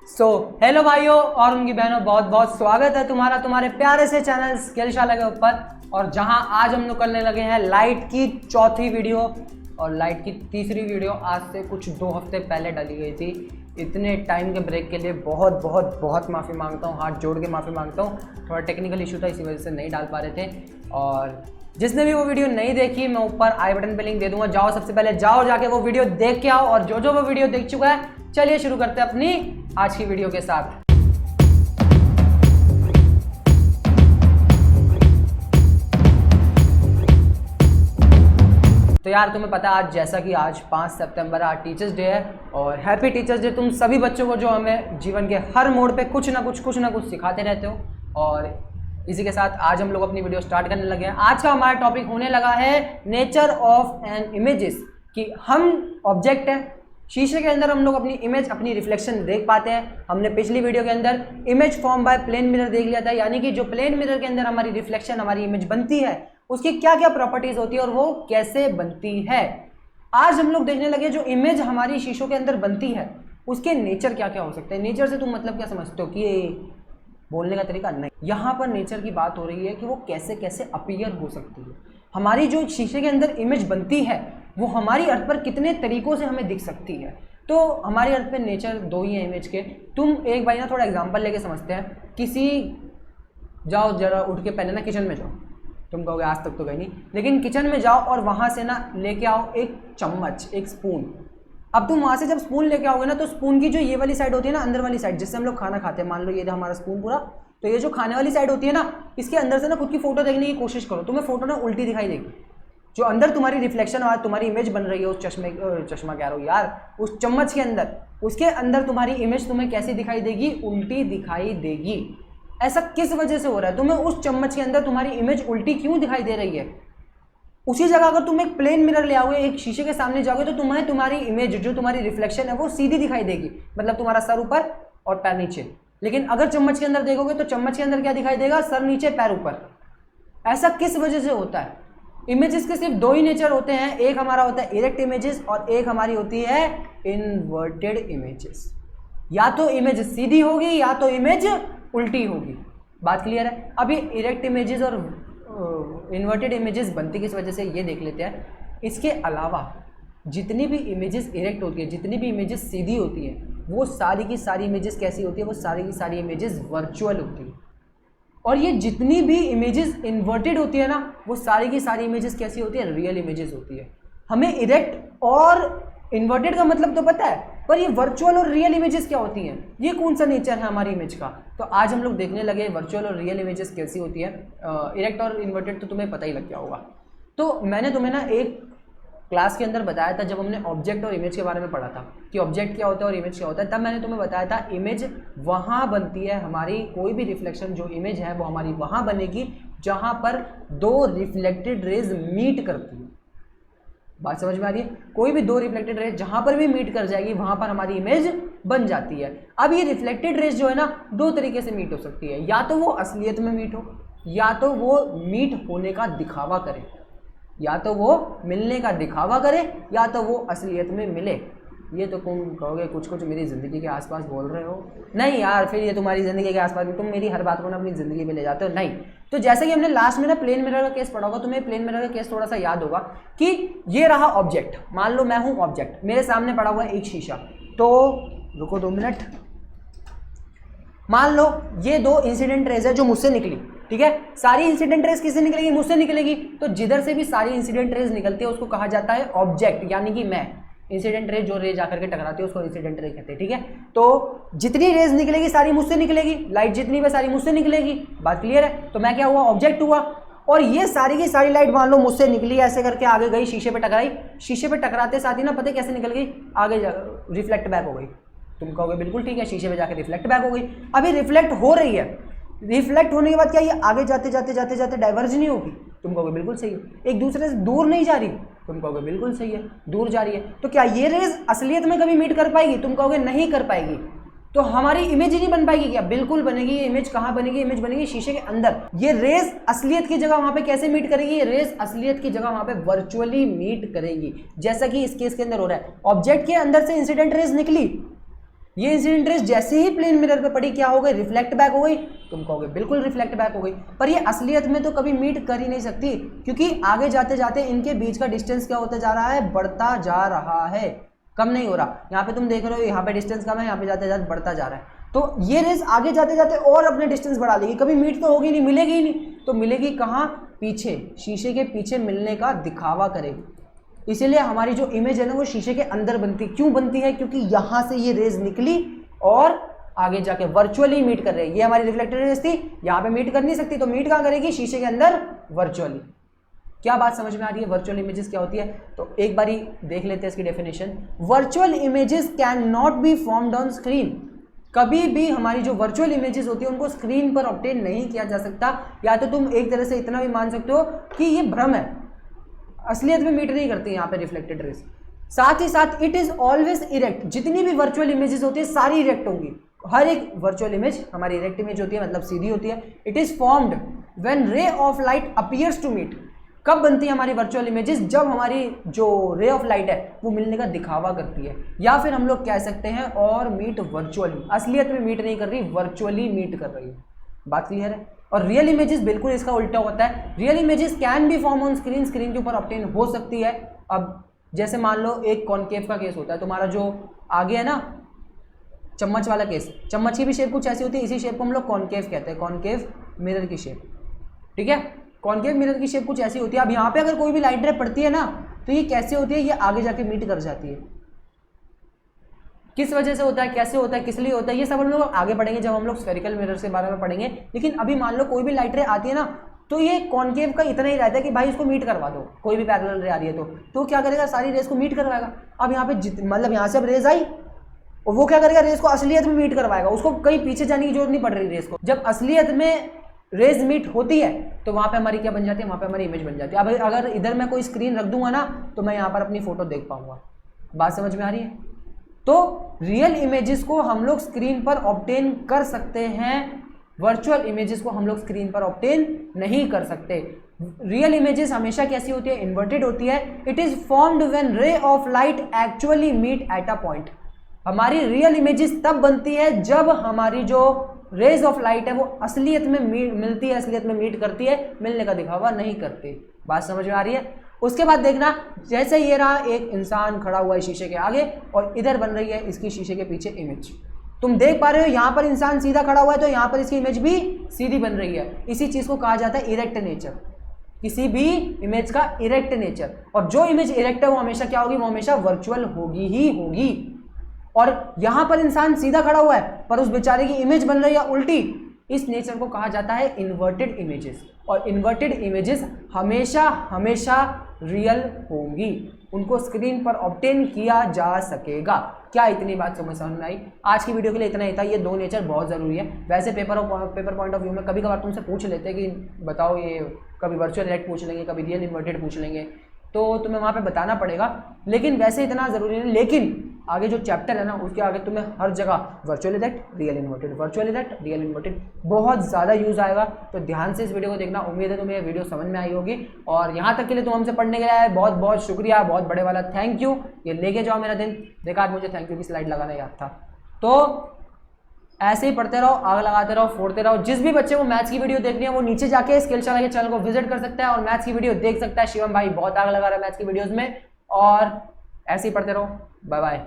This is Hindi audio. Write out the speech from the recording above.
हेलो भाइयों और उनकी बहनों, बहुत बहुत स्वागत है तुम्हारा तुम्हारे प्यारे से चैनल स्किलशाला के ऊपर। और जहां आज हम लोग करने लगे हैं लाइट की चौथी वीडियो और लाइट की तीसरी वीडियो आज से कुछ 2 हफ्ते पहले डाली गई थी। इतने टाइम के ब्रेक के लिए बहुत बहुत बहुत माफ़ी मांगता हूँ, हाथ जोड़ के माफ़ी मांगता हूँ। थोड़ा टेक्निकल इशू था, इसी वजह से नहीं डाल पा रहे थे। और जिसने भी वो वीडियो नहीं देखी, मैं ऊपर आई बटन पे लिंक दे दूंगा, जाओ सबसे पहले जाओ जाके वो वीडियो देख के आओ। और जो वो वीडियो देख चुका है, चलिए शुरू करते हैं अपनी आज की वीडियो के साथ। तो यार तुम्हें पता है आज जैसा कि आज 5 सितंबर आज टीचर्स डे है और हैप्पी टीचर्स डे तुम सभी बच्चों को जो हमें जीवन के हर मोड़ पे कुछ ना कुछ सिखाते रहते हो। और इसी के साथ आज हम लोग अपनी वीडियो स्टार्ट करने लगे हैं। आज का हमारा टॉपिक होने लगा है नेचर ऑफ एन इमेजेस, कि हम ऑब्जेक्ट हैं, शीशे के अंदर हम लोग अपनी इमेज अपनी रिफ्लेक्शन देख पाते हैं। हमने पिछली वीडियो के अंदर image form by plane mirror देख लिया था, यानी कि जो प्लेन मिरर के अंदर हमारी रिफ्लेक्शन हमारी इमेज बनती है उसकी क्या क्या प्रॉपर्टीज होती है और वो कैसे बनती है। आज हम लोग देखने लगे जो इमेज हमारी शीशों के अंदर बनती है उसके नेचर क्या क्या हो सकते हैं। नेचर से तुम मतलब क्या समझते हो कि ये बोलने का तरीका नहीं, यहाँ पर नेचर की बात हो रही है कि वो कैसे कैसे अपीयर हो सकती है। हमारी जो शीशे के अंदर इमेज बनती है वो हमारी अर्थ पर कितने तरीकों से हमें दिख सकती है। तो हमारी अर्थ पे नेचर 2 ही है इमेज के। तुम एक बार ना थोड़ा एग्जांपल लेके समझते हैं। किसी जाओ जरा उठ के पहले ना किचन में जाओ, तुम कहोगे आज तक तो गई नहीं, लेकिन किचन में जाओ और वहाँ से ना लेके आओ एक चम्मच, एक स्पून। अब तुम वहाँ से जब स्पून लेके आओगे ना तो स्पून की जो ये वाली साइड होती है ना, अंदर वाली साइड जिससे हम लोग खाना खाते हैं, मान लो ये था हमारा स्पून पूरा, तो ये जो खाने वाली साइड होती है ना, इसके अंदर से ना खुद की फोटो देखने की कोशिश करो, तुम्हें फोटो ना उल्टी दिखाई देगी। जो अंदर तुम्हारी रिफ्लेक्शन और तुम्हारी इमेज बन रही है उस चश्मा कह रहा हूँ यार, उस चम्मच के अंदर, उसके अंदर तुम्हारी इमेज तुम्हें कैसी दिखाई देगी? उल्टी दिखाई देगी। ऐसा किस वजह से हो रहा है? तुम्हें उस चम्मच के अंदर तुम्हारी इमेज उल्टी क्यों दिखाई दे रही है? उसी जगह अगर तुम एक प्लेन मिरर ले आओगे, एक शीशे के सामने जाओगे, तो तुम्हें तुम्हारी इमेज जो तुम्हारी रिफ्लेक्शन है वो सीधी दिखाई देगी, मतलब तुम्हारा सर ऊपर और पैर नीचे। लेकिन अगर चम्मच के अंदर देखोगे तो चम्मच के अंदर क्या दिखाई देगा? सर नीचे पैर ऊपर। ऐसा किस वजह से होता है? इमेजेस के सिर्फ 2 ही नेचर होते हैं, एक हमारा होता है इरेक्ट इमेजेस और एक हमारी होती है इन्वर्टेड इमेजेस। या तो इमेज सीधी होगी या तो इमेज उल्टी होगी। बात क्लियर है? अभी इरेक्ट इमेजेस और इन्वर्टेड इमेजेस बनती किस वजह से ये देख लेते हैं। इसके अलावा जितनी भी इमेजेस इरेक्ट होती है, जितनी भी इमेजेस सीधी होती है, वो सारी की सारी इमेजेस कैसी होती है? वो सारी की सारी इमेजेस वर्चुअल होती है। और ये जितनी भी इमेजेस इन्वर्टेड होती है ना, वो सारी की सारी इमेजेस कैसी होती है? रियल इमेजेस होती है। हमें इरेक्ट और इन्वर्टेड का मतलब तो पता है, पर ये वर्चुअल और रियल इमेजेस क्या होती हैं, ये कौन सा नेचर है हमारी इमेज का? तो आज हम लोग देखने लगे वर्चुअल और रियल इमेजेस कैसी होती है। इरेक्ट और इन्वर्टेड तो तुम्हें पता ही लग गया होगा। तो मैंने तुम्हें ना एक क्लास के अंदर बताया था, जब हमने ऑब्जेक्ट और इमेज के बारे में पढ़ा था कि ऑब्जेक्ट क्या होता है और इमेज क्या होता है, तब मैंने तुम्हें बताया था इमेज वहाँ बनती है, हमारी कोई भी रिफ्लेक्शन जो इमेज है वो हमारी वहाँ बनेगी जहाँ पर 2 रिफ्लेक्टेड रेज मीट करती है। बात समझ में आ रही है? कोई भी 2 रिफ्लेक्टेड रेज जहाँ पर भी मीट कर जाएगी वहाँ पर हमारी इमेज बन जाती है। अब ये रिफ्लेक्टेड रेज जो है ना 2 तरीके से मीट हो सकती है, या तो वो असलियत में मीट हो, या तो वो मीट होने का दिखावा करे, या तो वो मिलने का दिखावा करे, या तो वो असलियत में मिले। ये तो तुम कहोगे कुछ कुछ मेरी ज़िंदगी के आसपास बोल रहे हो। नहीं यार, फिर ये तुम्हारी ज़िंदगी के आसपास, तुम मेरी हर बात को ना अपनी ज़िंदगी में ले जाते हो। नहीं, तो जैसे कि हमने लास्ट में ना प्लेन मिरर का केस पढ़ा होगा, तुम्हें प्लेन मिरर का केस थोड़ा सा याद होगा कि ये रहा ऑब्जेक्ट। मान लो मैं हूँ ऑब्जेक्ट, मेरे सामने पड़ा हुआ है एक शीशा। तो रुको 2 मिनट। मान लो ये 2 इंसिडेंट रेज है जो मुझसे निकली, ठीक है? सारी इंसिडेंट रेज किससे निकलेगी? मुझसे निकलेगी। तो जिधर से भी सारी इंसिडेंट रेज निकलती है उसको कहा जाता है ऑब्जेक्ट, यानी कि मैं। इंसिडेंट रेज जो रेज आकर के टकराती है उसको इंसिडेंट रेज कहते हैं, ठीक है? तो जितनी रेज निकलेगी सारी मुझसे निकलेगी, लाइट जितनी भी सारी मुझसे निकलेगी। बात क्लियर है? तो मैं क्या हुआ? ऑब्जेक्ट हुआ। और ये सारी की सारी लाइट मान लो मुझसे निकली, ऐसे करके आगे गई, शीशे पे टकराई। शीशे पे टकराते साथ ही ना पता कैसे निकल गई? आगे रिफ्लेक्ट बैक हो गई। तुम कहोगे बिल्कुल ठीक है, शीशे पे जाकर रिफ्लेक्ट बैक हो गई। अभी रिफ्लेक्ट हो रही है, रिफ्लेक्ट होने के बाद क्या ये आगे जाते जाते जाते जाते डाइवर्ज नहीं होगी? तुम कहोगे बिल्कुल सही है। एक दूसरे से दूर नहीं जा रही? तुम कहोगे बिल्कुल सही है, दूर जा रही है। तो क्या ये रेज असलियत में कभी मीट कर पाएगी? तुम कहोगे नहीं कर पाएगी। तो हमारी इमेज ही नहीं बन पाएगी क्या? बिल्कुल बनेगी। ये इमेज कहाँ बनेगी? इमेज बनेगी शीशे के अंदर। ये रेज असलियत की जगह वहां पे कैसे मीट करेगी? ये रेज असलियत की जगह वहां पे वर्चुअली मीट करेगी, जैसा कि इस केस के अंदर हो रहा है। ऑब्जेक्ट के अंदर से इंसिडेंट रेज निकली, ये इंसिडेंट रेस जैसे ही प्लेन मिरर पे पड़ी क्या हो गई, रिफ्लेक्ट बैक हो गई। तुम कहोगे बिल्कुल रिफ्लेक्ट बैक हो गई, पर ये असलियत में तो कभी मीट कर ही नहीं सकती, क्योंकि आगे जाते जाते इनके बीच का डिस्टेंस क्या होता जा रहा है, बढ़ता जा रहा है, कम नहीं हो रहा। यहाँ पे तुम देख रहे हो यहाँ पे डिस्टेंस कम है, यहाँ पे जाते जाते बढ़ता जा रहा है। तो ये रेस आगे जाते जाते और अपने डिस्टेंस बढ़ा लेगी, कभी मीट तो होगी नहीं, मिलेगी ही नहीं। तो मिलेगी कहाँ, पीछे, शीशे के पीछे मिलने का दिखावा करेगी। इसीलिए हमारी जो इमेज है ना वो शीशे के अंदर बनती, क्यों बनती है, क्योंकि यहाँ से ये रेज निकली और आगे जाके वर्चुअली मीट कर रही है। ये हमारी रिफ्लेक्टेड रेज थी, यहाँ पे मीट कर नहीं सकती, तो मीट कहाँ करेगी, शीशे के अंदर वर्चुअली। क्या बात समझ में आ रही है, वर्चुअल इमेजेस क्या होती है? तो एक बारी देख लेते हैं इसकी definition. Virtual images can not be formed on screen. कभी भी हमारी जो वर्चुअल इमेजेस होती है उनको स्क्रीन पर ऑब्टेन नहीं किया जा सकता। या तो तुम एक तरह से इतना भी मान सकते हो कि ये भ्रम है, असलियत में मीट नहीं करती यहाँ पे रिफ्लेक्टेड रेस। साथ ही साथ इट इज ऑलवेज इरेक्ट। जितनी भी वर्चुअल इमेजेस होती है सारी इरेक्ट होंगी। हर एक वर्चुअल इमेज हमारी इरेक्ट इमेज होती है, मतलब सीधी होती है। It is formed when ray of light appears to meet. कब बनती है हमारी वर्चुअल इमेजेस, जब हमारी जो रे ऑफ लाइट है वो मिलने का दिखावा करती है। या फिर हम लोग कह सकते हैं और मीट वर्चुअली, असलियत में मीट नहीं कर रही, वर्चुअली मीट कर रही है। बात क्लियर है? और रियल इमेजेस बिल्कुल इसका उल्टा होता है। Real images can be form on screen, screen के ऊपर ऑब्टेन हो सकती है। अब जैसे मान लो एक कॉनकेव का केस होता है, तुम्हारा जो आगे है ना चम्मच वाला केस, चम्मच की भी शेप कुछ ऐसी होती है, इसी शेप को हम लोग कॉनकेव कहते हैं, कॉनकेव मिरर की शेप। ठीक है, कॉनकेव मिरर की शेप कुछ ऐसी होती है। अब यहाँ पे अगर कोई भी लाइट रे पड़ती है ना तो ये कैसे होती है, ये आगे जाके मीट कर जाती है। किस वजह से होता है, कैसे होता है, किस लिए होता है, ये सब हम लोग आगे पढ़ेंगे जब हम लोग स्फेरिकल मिरर के बारे में पढ़ेंगे। लेकिन अभी मान लो कोई भी लाइट रे आती है ना तो ये कॉनकेव का इतना ही रहता है कि भाई इसको मीट करवा दो। कोई भी पैरेलल रे आ रही है तो क्या करेगा, सारी रेस को मीट करवाएगा। अब यहाँ पे मतलब यहाँ से अब रेस आई और वो क्या करेगा, रेस को असलियत में मीट करवाएगा। उसको कहीं पीछे जाने की जरूरत नहीं पड़ रही रेस को। जब असलियत में रेज मीट होती है तो वहाँ पे हमारी क्या बन जाती है, वहाँ पे हमारी इमेज बन जाती है। अब अगर इधर मैं कोई स्क्रीन रख दूंगा ना तो मैं यहाँ पर अपनी फोटो देख पाऊंगा। बात समझ में आ रही है? तो रियल इमेजेस को हम लोग स्क्रीन पर ऑब्टेन कर सकते हैं, वर्चुअल इमेजेस को हम लोग स्क्रीन पर ऑब्टेन नहीं कर सकते। रियल इमेजेस हमेशा कैसी होती है, इन्वर्टेड होती है। It is formed when ray of light actually meet at a point. हमारी रियल इमेजेस तब बनती है जब हमारी जो रेज ऑफ लाइट है वो असलियत में मिलती है, असलियत में मीट करती है, मिलने का दिखावा नहीं करती। बात समझ में आ रही है? उसके बाद देखना, जैसे ये रहा एक इंसान खड़ा हुआ है शीशे के आगे और इधर बन रही है इसकी शीशे के पीछे इमेज। तुम देख पा रहे हो यहाँ पर इंसान सीधा खड़ा हुआ है तो यहाँ पर इसकी इमेज भी सीधी बन रही है। इसी चीज को कहा जाता है इरेक्ट नेचर, किसी भी इमेज का इरेक्ट नेचर। और जो इमेज इरेक्ट है वो हमेशा क्या होगी, वो हमेशा वर्चुअल होगी ही होगी। और यहां पर इंसान सीधा खड़ा हुआ है पर उस बेचारे की इमेज बन रही है उल्टी। इस नेचर को कहा जाता है इन्वर्टेड इमेजेस। और इन्वर्टेड इमेजेस हमेशा हमेशा रियल होंगी, उनको स्क्रीन पर ऑब्टेन किया जा सकेगा। क्या इतनी बात समझ में आई? आज की वीडियो के लिए इतना ही था। ये दो नेचर बहुत ज़रूरी है। वैसे पेपर पॉइंट ऑफ व्यू में कभी कभार तुमसे पूछ लेते हैं कि बताओ, ये कभी वर्चुअल इरेक्ट पूछ लेंगे, कभी रियल इन्वर्टेड पूछ लेंगे, तो तुम्हें वहाँ पे बताना पड़ेगा। लेकिन वैसे इतना ज़रूरी नहीं। लेकिन आगे जो चैप्टर है ना उसके आगे तुम्हें हर जगह virtual erect, real inverted, virtual erect, real inverted बहुत ज़्यादा यूज़ आएगा। तो ध्यान से इस वीडियो को देखना। उम्मीद है तुम्हें ये वीडियो समझ में आई होगी। और यहाँ तक के लिए तुम हमसे पढ़ने के लिए आए, बहुत बहुत शुक्रिया, बहुत बड़े वाला थैंक यू। ये लेके जाओ मेरा दिन। देखा, आज मुझे थैंक यू की स्लाइड लगाना याद था। तो ऐसे ही पढ़ते रहो, आग लगाते रहो, फोड़ते रहो। जिस भी बच्चे को मैथ्स की वीडियो देखनी है वो नीचे जाके स्किलशाला के चैनल को विजिट कर सकता है और मैथ्स की वीडियो देख सकता है। शिवम भाई बहुत आग लगा रहा है मैथ्स की वीडियोस में। और ऐसे ही पढ़ते रहो। Bye bye.